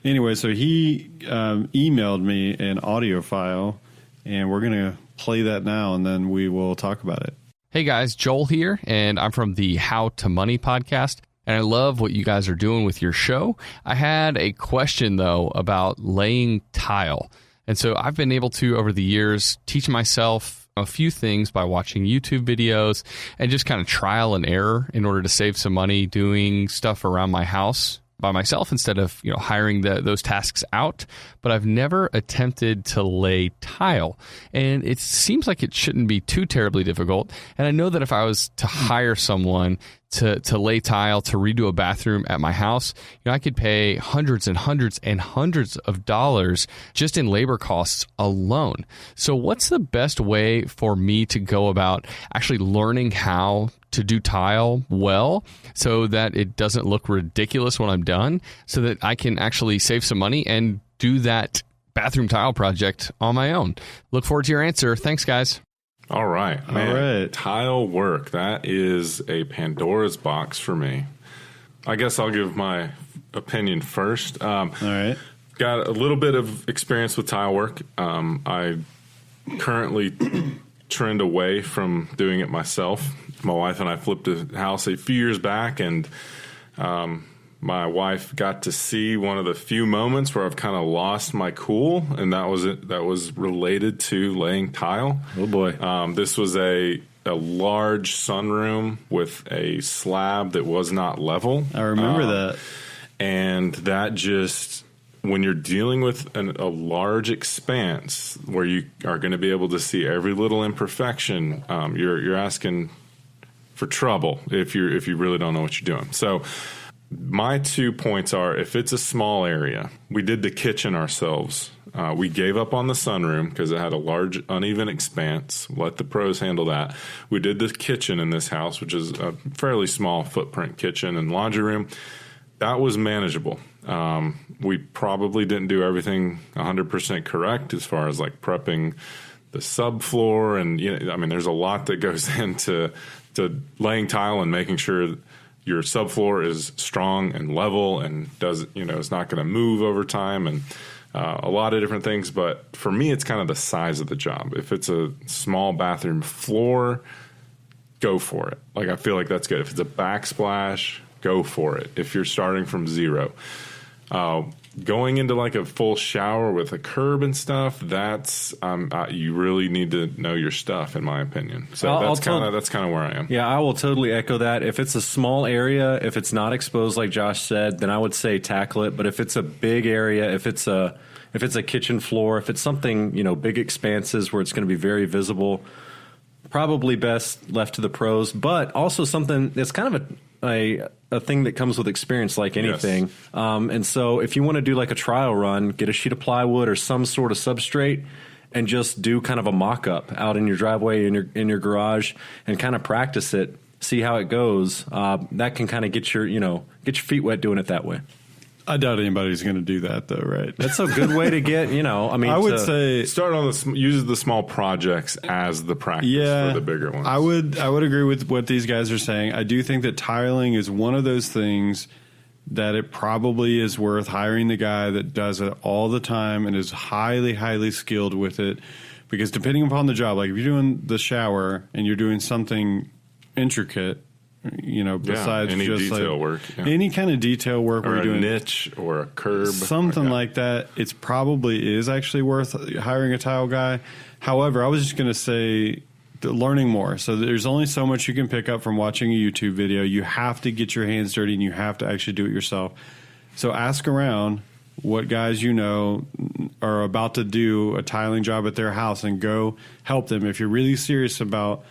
S2: Anyway, so he emailed me an audio file, and we're going to play that now, and then we will talk about it.
S4: Hey guys, Joel here, and I'm from the How to Money podcast, and I love what you guys are doing with your show. I had a question, though, about laying tile. And so I've been able to, over the years, teach myself a few things by watching YouTube videos and just kind of trial and error in order to save some money doing stuff around my house by myself instead of hiring those tasks out. But I've never attempted to lay tile, and it seems like it shouldn't be too terribly difficult. And I know that if I was to hire someone to lay tile, to redo a bathroom at my house, I could pay hundreds and hundreds and hundreds of dollars just in labor costs alone. So what's the best way for me to go about actually learning how to do tile well so that it doesn't look ridiculous when I'm done, so that I can actually save some money and do that bathroom tile project on my own? Look forward to your answer. Thanks, guys.
S1: All right, man. All right. Tile work. That is a Pandora's box for me. I guess I'll give my opinion first.
S2: All right.
S1: Got a little bit of experience with tile work. I currently trend away from doing it myself. My wife and I flipped a house a few years back, and my wife got to see one of the few moments where I've kind of lost my cool, and that was it. That was related to laying tile.
S3: Oh boy!
S1: This was a large sunroom with a slab that was not level.
S2: I remember that,
S1: and that just, when you're dealing with a large expanse where you are going to be able to see every little imperfection, you're asking for trouble if you really don't know what you're doing. So my 2 points are, if it's a small area, we did the kitchen ourselves. We gave up on the sunroom because it had a large uneven expanse. Let the pros handle that. We did the kitchen in this house, which is a fairly small footprint kitchen and laundry room. That was manageable. We probably didn't do everything 100% correct as far as like prepping the subfloor, and there's a lot that goes into laying tile and making sure your subfloor is strong and level and it's not going to move over time, and a lot of different things. But for me, it's kind of the size of the job. If it's a small bathroom floor, go for it. Like, I feel like that's good. If it's a backsplash, go for it. If you're starting from zero, going into like a full shower with a curb and stuff, that's you really need to know your stuff, in my opinion. So that's kind of where I am.
S3: Yeah, I will totally echo that. If it's a small area, if it's not exposed like Josh said, then I would say tackle it. But if it's a big area, if it's a kitchen floor, if it's something, big expanses where it's going to be very visible, probably best left to the pros. But also something that's kind of a thing that comes with experience, like anything. Yes. And so if you want to do like a trial run, get a sheet of plywood or some sort of substrate and just do kind of a mock-up out in your driveway, in your garage, and kind of practice it. see how it goes. That can kind of get your feet wet doing it that way.
S2: I doubt anybody's going to do that, though, right?
S3: That's a good way to get,
S2: I would say
S1: start on use the small projects as the practice for the bigger ones.
S2: I would agree with what these guys are saying. I do think that tiling is one of those things that it probably is worth hiring the guy that does it all the time and is highly, highly skilled with it. Because depending upon the job, like if you're doing the shower and you're doing something intricate, besides
S1: any
S2: just
S1: detail work,
S2: any kind of detail work,
S1: or
S2: we're doing
S1: niche or a curb,
S2: something like that. It's probably is actually worth hiring a tile guy. However, I was just going to say learning more. So there's only so much you can pick up from watching a YouTube video. You have to get your hands dirty and you have to actually do it yourself. So ask around what guys are about to do a tiling job at their house and go help them. If you're really serious about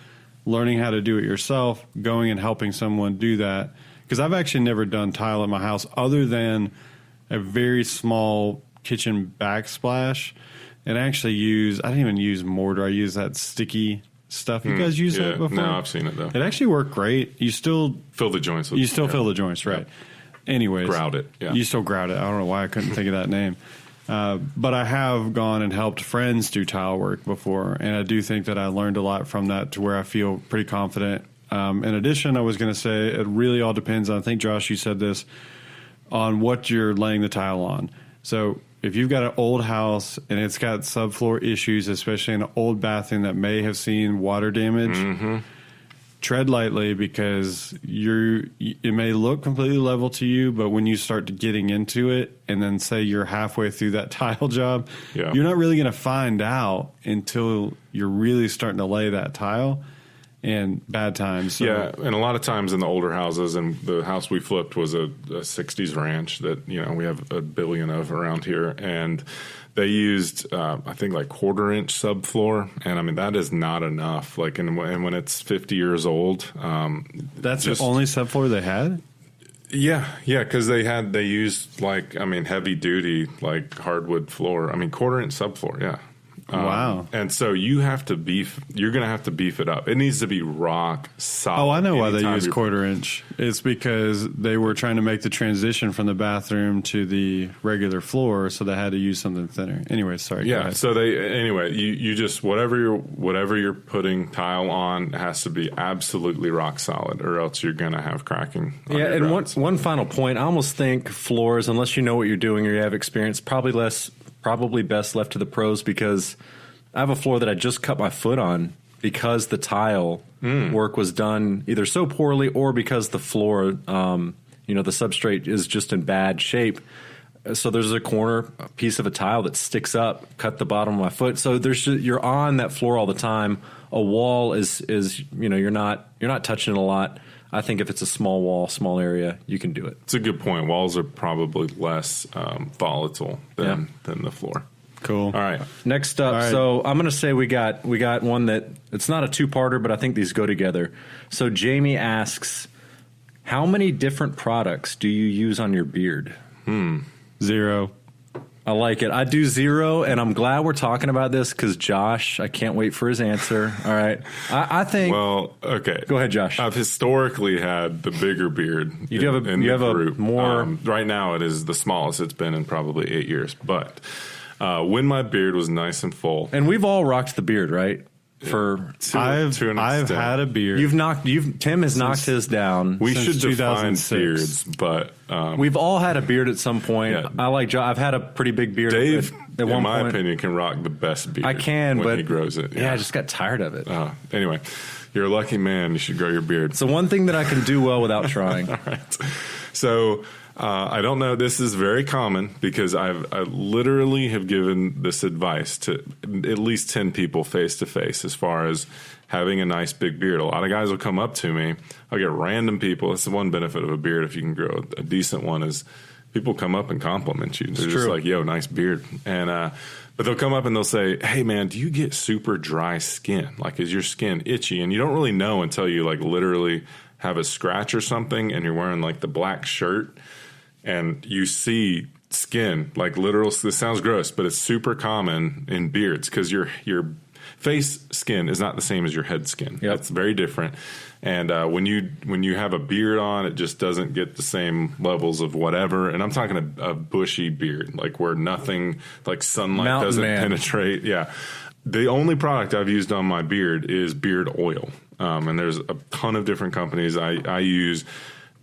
S2: learning how to do it yourself, going and helping someone do that. Because I've actually never done tile at my house other than a very small kitchen backsplash. And I didn't even use mortar. I use that sticky stuff. You guys use that before?
S1: No, I've seen it though.
S2: It actually worked great. You still
S1: fill the joints.
S2: Fill the joints, right? Yeah. Anyways,
S1: grout it. Yeah.
S2: You still grout it. I don't know why I couldn't think of that name. But I have gone and helped friends do tile work before, and I do think that I learned a lot from that to where I feel pretty confident. In addition, I was going to say it really all depends on, I think, Josh, you said this, on what you're laying the tile on. So if you've got an old house and it's got subfloor issues, especially in an old bathroom that may have seen water damage, tread lightly because it may look completely level to you, but when you start getting into it and then say you're halfway through that tile job, you're not really going to find out until you're really starting to lay that tile. And bad times. So.
S1: Yeah, and a lot of times in the older houses, and the house we flipped was a 60s ranch that, we have a billion of around here, and they used, I think, like 1/4-inch subfloor, and I mean, that is not enough. Like, and when it's 50 years old.
S2: That's the only subfloor they had?
S1: Yeah, because they used, heavy duty, hardwood floor. I mean, 1/4-inch subfloor, yeah.
S2: Wow.
S1: And so you're going to have to beef it up. It needs to be rock solid.
S2: Oh, I know why they use 1/4-inch. It's because they were trying to make the transition from the bathroom to the regular floor, so they had to use something thinner. Anyway, sorry.
S1: Yeah. So you just, whatever you're putting tile on has to be absolutely rock solid, or else you're going to have cracking.
S3: Yeah. And one final point, I almost think floors, unless you know what you're doing or you have experience, probably best left to the pros, because I have a floor that I just cut my foot on because the tile work was done either so poorly or because the floor, the substrate is just in bad shape. So there's a piece of a tile that sticks up, cut the bottom of my foot. So you're on that floor all the time. A wall is you're not touching it a lot. I think if it's a small wall, small area, you can do it.
S1: It's a good point. Walls are probably less volatile than the floor.
S2: Cool.
S1: All right.
S3: Next up, so I'm going to say we got one that it's not a two-parter, but I think these go together. So Jamie asks, how many different products do you use on your beard?
S2: 0.
S3: I like it. I do 0, and I'm glad we're talking about this because Josh, I can't wait for his answer. All right. I think.
S1: Well, okay.
S3: Go ahead, Josh.
S1: I've historically had the bigger beard.
S3: You have a more.
S1: Right now, it is the smallest it's been in probably 8 years. But when my beard was nice and full,
S3: and we've all rocked the beard, right?
S2: I've had a beard.
S3: Tim has knocked his down.
S1: We should define beards, but
S3: we've all had a beard at some point. Yeah. I like Josh. I've had a pretty big beard.
S1: Dave, in my opinion, can rock the best beard.
S3: I can,
S1: when
S3: but
S1: he grows it.
S3: Yeah, I just got tired of it.
S1: Anyway, you're a lucky man. You should grow your beard.
S3: It's the one thing that I can do well without trying.
S1: All right. So. I don't know. This is very common because I literally have given this advice to at least 10 people face to face as far as having a nice big beard. A lot of guys will come up to me. I'll get random people. That's the one benefit of a beard. If you can grow a decent one is people come up and compliment you. They're just like, yo, nice beard. And, but they'll come up and they'll say, hey man, do you get super dry skin? Like, is your skin itchy? And you don't really know until you literally have a scratch or something and you're wearing the black shirt. And you see skin, literal. This sounds gross, but it's super common in beards because your face skin is not the same as your head skin.
S3: Yep.
S1: It's very different. And when you have a beard on, it just doesn't get the same levels of whatever. And I'm talking a bushy beard, like where nothing, like sunlight doesn't penetrate. Yeah. The only product I've used on my beard is beard oil. And there's a ton of different companies. I use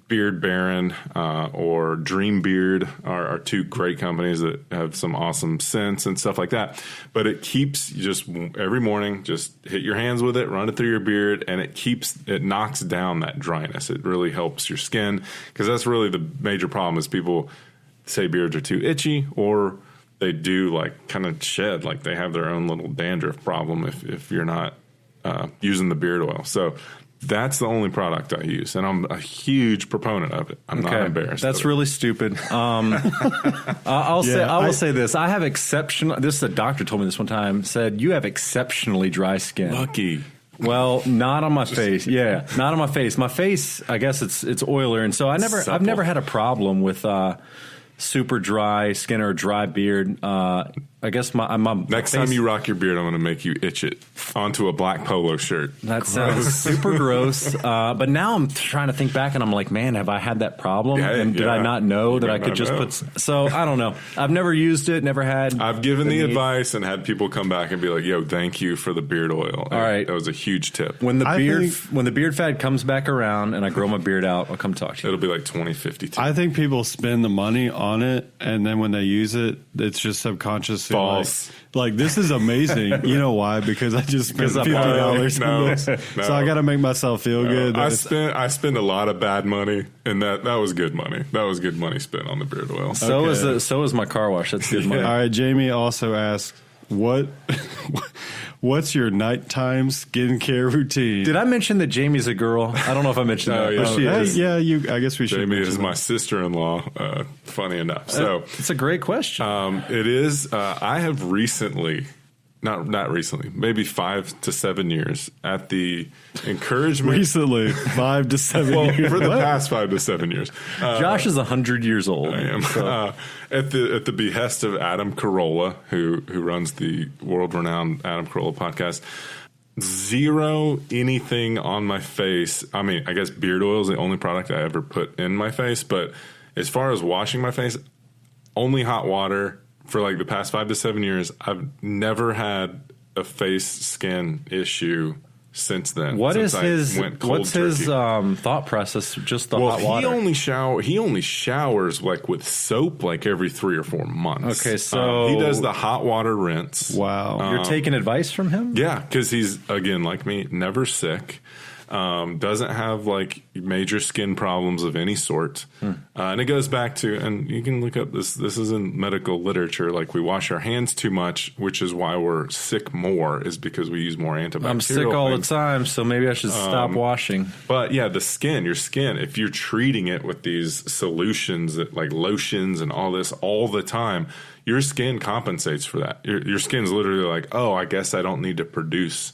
S1: Beard Baron or Dream Beard are two great companies that have some awesome scents and stuff like that. But it keeps just every morning, just hit your hands with it, run it through your beard, and it knocks down that dryness. It really helps your skin, because that's really the major problem is people say beards are too itchy, or they do like kind of shed, like they have their own little dandruff problem if you're not using the beard oil. So that's the only product I use, and I'm a huge proponent of it. I'm not embarrassed.
S3: That's really stupid. I will say this. I have exceptional. This a doctor told me this one time. Said you have exceptionally dry skin.
S1: Lucky.
S3: Well, not on my face. Yeah, not on my face. My face, I guess it's oilier, and so I've never had a problem with super dry skin or dry beard. I guess my
S1: next time you rock your beard, I'm going to make you itch it onto a black polo shirt.
S3: That sounds super gross. But now I'm trying to think back, and I'm like, man, have I had that problem? And did I not know that I could just put? So I don't know. I've never used it. Never had.
S1: I've given the advice and had people come back and be like, "Yo, thank you for the beard oil."
S3: All right,
S1: that was a huge tip.
S3: When the beard fad comes back around and I grow my beard out, I'll come talk to you.
S1: It'll be like 2052.
S2: I think people spend the money on it, and then when they use it, it's just subconsciously
S1: false.
S2: Like this is amazing. You know why? Because I just spent $50 on this. So I got to make myself feel good.
S1: I spent a lot of bad money, and that was good money. That was good money spent on the beard oil.
S3: So is my car wash. That's good money.
S2: All right. Jamie also asked, what's your nighttime skincare routine?
S3: Did I mention that Jamie's a girl? I don't know if I mentioned that.
S1: Yeah,
S3: she is.
S2: Yeah, I guess we should.
S1: Jamie is my sister-in-law. Funny enough. So
S3: it's a great question.
S1: It is. I have recently, not recently, maybe 5 to 7 years at the encouragement.
S2: Recently, 5 to 7 years.
S1: For the past 5 to 7 years.
S3: Josh is 100 years old.
S1: I am. So. At the behest of Adam Carolla, who runs the world-renowned Adam Carolla podcast, zero anything on my face. I mean, I guess beard oil is the only product I ever put in my face, but as far as washing my face, only hot water for like the past 5 to 7 years. I've never had a face skin issue since then.
S3: What's his thought process? Just the hot water.
S1: He only showers like with soap like every 3 or 4 months.
S3: Okay, so
S1: he does the hot water rinse.
S2: Wow,
S3: you're taking advice from him?
S1: Yeah, because he's again like me, never sick. Doesn't have like major skin problems of any sort. And it goes back to, and you can look up this is in medical literature, like we wash our hands too much, which is why we're sick more, is because we use more antibacterial.
S3: I'm sick all the time, so maybe I should stop washing.
S1: But yeah, your skin, if you're treating it with these solutions that like lotions and all this all the time, your skin compensates for that. Your skin's literally like, oh, I guess I don't need to produce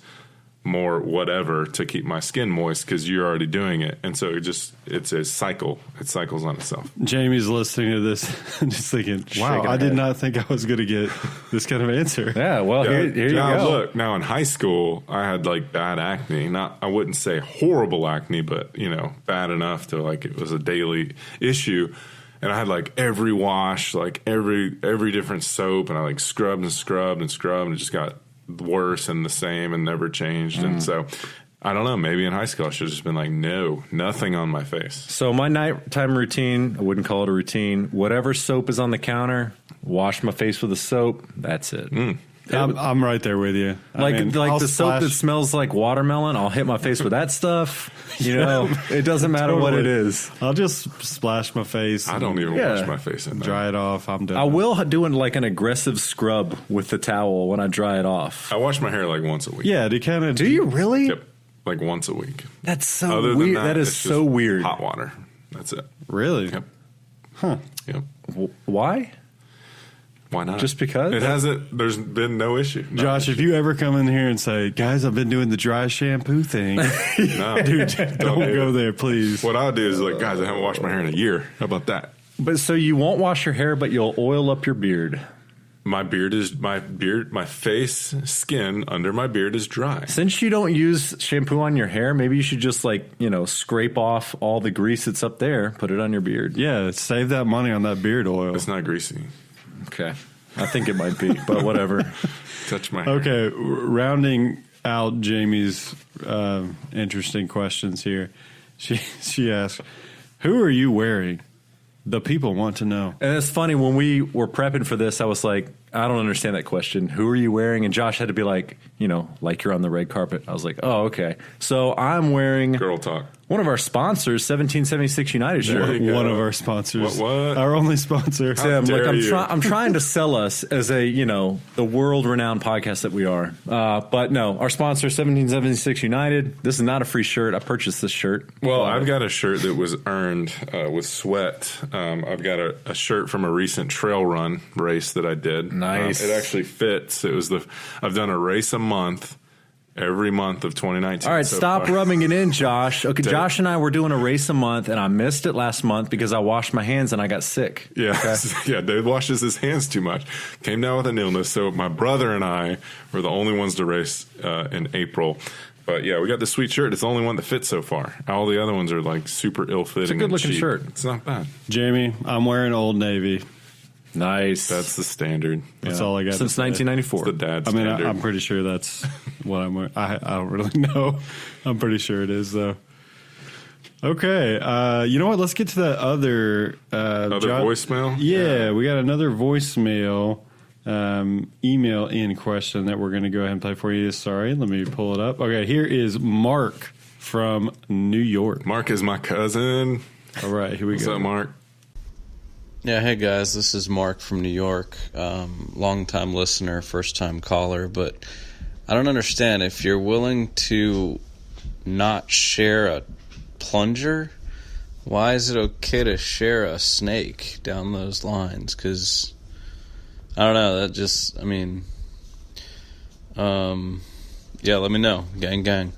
S1: more whatever to keep my skin moist because you're already doing it. And so it's a cycle. It cycles on itself.
S2: Jamie's listening to this and just thinking, wow, I did not think I was going to get this kind of answer.
S3: Yeah, well, here you go.
S1: Look, now in high school, I had like bad acne. I wouldn't say horrible acne, but bad enough to like it was a daily issue. And I had like every wash, like every different soap, and I like scrubbed and scrubbed and scrubbed, and it just got worse and the same and never changed. And so I don't know, maybe in high school I should have just been like, no, nothing on my face.
S3: So my nighttime routine, I wouldn't call it a routine. Whatever soap is on the counter, wash my face with the soap. That's it.
S2: I'm right there with you.
S3: Like the soap that smells like watermelon, I'll hit my face with that stuff. It doesn't matter what it is.
S2: I'll just splash my face.
S1: I don't even wash my face in there.
S2: Dry it off. I'm done.
S3: I will do like an aggressive scrub with the towel when I dry it off.
S1: I wash my hair like once a week.
S2: Yeah, to kind of.
S3: Do you really?
S1: Yep, like once a week.
S3: That's so weird. That is so weird.
S1: Hot water. That's it.
S2: Really?
S1: Yep.
S2: Huh.
S1: Yep.
S3: Why?
S1: Why not?
S3: Just because?
S1: It hasn't. There's been no issue.
S2: Josh, if you ever come in here and say, guys, I've been doing the dry shampoo thing.
S1: No,
S2: dude, don't go there, please.
S1: What I'll do is like, guys, I haven't washed my hair in a year. How about that?
S3: But so you won't wash your hair, but you'll oil up your beard.
S1: My face skin under my beard is dry.
S3: Since you don't use shampoo on your hair, maybe you should just scrape off all the grease that's up there, put it on your beard.
S2: Yeah, save that money on that beard oil.
S1: It's not greasy.
S3: Okay. I think it might be, but whatever.
S1: Touch my hair.
S2: Okay, rounding out Jamie's interesting questions here. She asked, who are you wearing? The people want to know.
S3: And it's funny, when we were prepping for this, I was like, I don't understand that question. Who are you wearing? And Josh had to be like, like you're on the red carpet. I was like, oh, okay. So I'm wearing
S1: Girl talk.
S3: One of our sponsors, 1776 United shirt.
S2: One of our sponsors.
S1: What?
S2: Our only sponsor.
S3: I'm trying to sell us as the world-renowned podcast that we are. But no, our sponsor, 1776 United. This is not a free shirt. I purchased this shirt.
S1: Well, I've got a shirt that was earned with sweat. I've got a shirt from a recent trail run race that I did.
S3: Nice.
S1: It actually fits. I've done a race a month. Every month of 2019.
S3: All right, stop rubbing it in, Josh. Okay, Josh and I were doing a race a month, and I missed it last month because I washed my hands and I got sick.
S1: Yeah,
S3: okay?
S1: Yeah. Dave washes his hands too much. Came down with an illness, so my brother and I were the only ones to race in April. But yeah, we got this sweet shirt. It's the only one that fits so far. All the other ones are like super ill-fitting.
S3: It's a good-looking shirt.
S1: It's not bad.
S2: Jamie, I'm wearing Old Navy.
S3: Nice.
S1: That's the standard.
S2: That's all I got.
S3: Since 1994.
S1: It's the dad standard.
S2: I'm pretty sure that's what I'm wearing. I don't really know. I'm pretty sure it is, though. Okay. You know what? Let's get to that other
S1: voicemail?
S2: Yeah, we got another voicemail email in question that we're going to go ahead and play for you. Sorry, let me pull it up. Okay, here is Mark from New York.
S1: Mark is my cousin.
S2: All right, here we go.
S1: What's up, Mark?
S5: Yeah, hey guys, this is Mark from New York. Long-time listener, first-time caller, but I don't understand. If you're willing to not share a plunger, why is it okay to share a snake down those lines? Because, I don't know, that just, yeah, let me know. Gang, gang.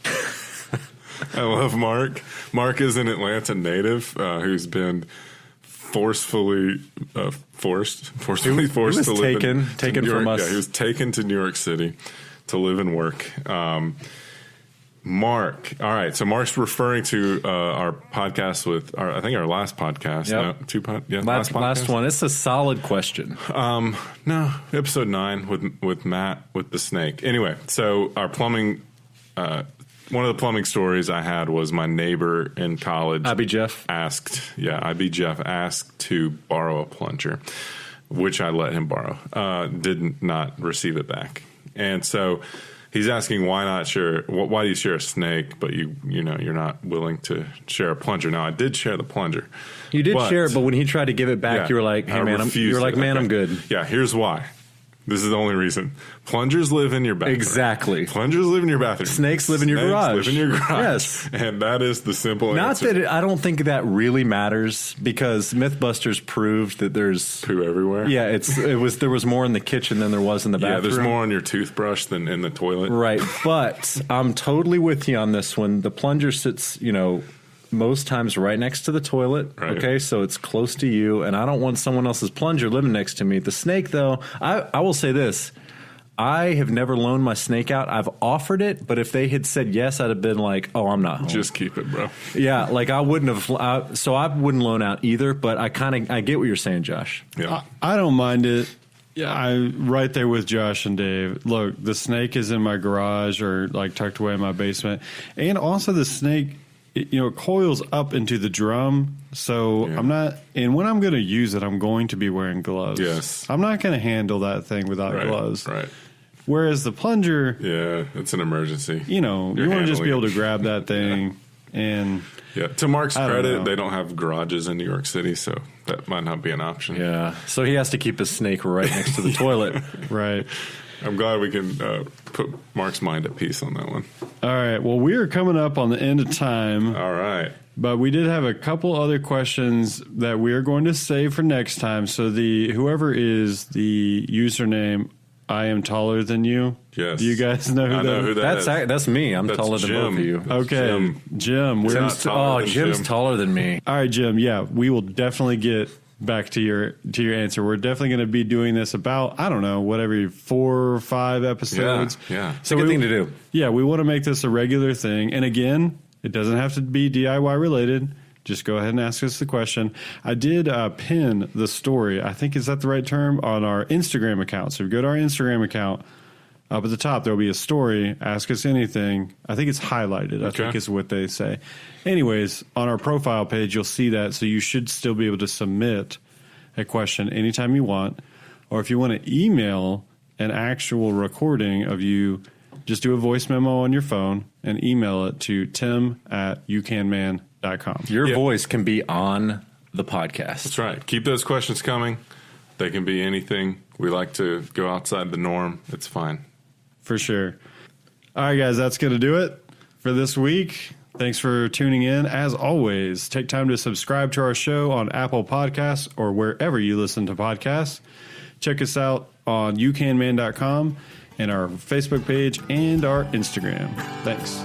S1: I love Mark. Mark is an Atlanta native who's been forcefully forced to live
S3: taken
S1: New York.
S3: from us.
S1: Yeah, he was taken to New York City to live and work. Mark, all right. So Mark's referring to our podcast with I think our last podcast.
S3: Yep.
S1: Last
S3: one. It's a solid question.
S1: No, episode 9 with Matt with the snake. Anyway, so our plumbing. One of the plumbing stories I had was my neighbor in college.
S3: IB Jeff
S1: asked to borrow a plunger, which I let him borrow. Did not receive it back, and so he's asking why not share. Why do you share a snake, but you're not willing to share a plunger? Now I did share the plunger.
S3: You did share it, but when he tried to give it back, you were like, "Hey man, I'm good."
S1: Yeah, here's why. This is the only reason. Plungers live in your bathroom.
S3: Exactly.
S1: Plungers live in your bathroom.
S3: Snakes live in your garage.
S1: Yes. And that is the simple answer.
S3: Not that I don't think that really matters, because Mythbusters proved that there's
S1: poo everywhere.
S3: Yeah, there was more in the kitchen than there was in the bathroom.
S1: Yeah, there's more on your toothbrush than in the toilet.
S3: Right. But I'm totally with you on this one. The plunger sits, most times right next to the toilet.
S1: Right.
S3: Okay, so it's close to you, and I don't want someone else's plunger living next to me. The snake, though, I will say this. I have never loaned my snake out. I've offered it, but if they had said yes, I'd have been like, oh, I'm not home.
S1: Just keep it, bro.
S3: Yeah, like I wouldn't have. So I wouldn't loan out either, but I get what you're saying, Josh.
S1: Yeah.
S2: I don't mind it. Yeah, I'm right there with Josh and Dave. Look, the snake is in my garage or like tucked away in my basement. And also the snake, it coils up into the drum. So I'm not, and when I'm going to use it, I'm going to be wearing gloves.
S1: Yes.
S2: I'm not going to handle that thing without gloves.
S1: Right.
S2: Whereas the plunger,
S1: it's an emergency.
S2: You want to just be able to grab that thing and.
S1: Yeah. To Mark's credit, they don't have garages in New York City, so that might not be an option.
S3: Yeah. So he has to keep his snake right next to the toilet.
S2: Right.
S1: I'm glad we can put Mark's mind at peace on that one.
S2: All right. Well, we are coming up on the end of time.
S1: All right.
S2: But we did have a couple other questions that we are going to save for next time. So whoever is the username, I am taller than you.
S1: Yes.
S2: Do you guys know who that
S3: is? That's me. I'm taller than both of you.
S2: Okay. Jim.
S3: Jim's taller than me.
S2: All right, Jim. Yeah, we will definitely get back to your answer. We're definitely going to be doing this about, I don't know, every 4 or 5 episodes.
S1: Yeah.
S3: It's a good thing to do.
S2: Yeah, we want to make this a regular thing. And again, it doesn't have to be DIY related. Just go ahead and ask us the question. I did pin the story, I think, is that the right term, on our Instagram account. So if you go to our Instagram account, up at the top, there'll be a story, ask us anything. I think it's highlighted, I think is what they say. Anyways, on our profile page, you'll see that. So you should still be able to submit a question anytime you want. Or if you want to email an actual recording of you, just do a voice memo on your phone and email it to tim@youcanman.com.
S3: Your voice can be on the podcast.
S1: That's right. Keep those questions coming. They can be anything. We like to go outside the norm. It's fine.
S2: For sure. All right, guys, that's going to do it for this week. Thanks for tuning in. As always, take time to subscribe to our show on Apple Podcasts or wherever you listen to podcasts. Check us out on youcanman.com and our Facebook page and our Instagram. Thanks.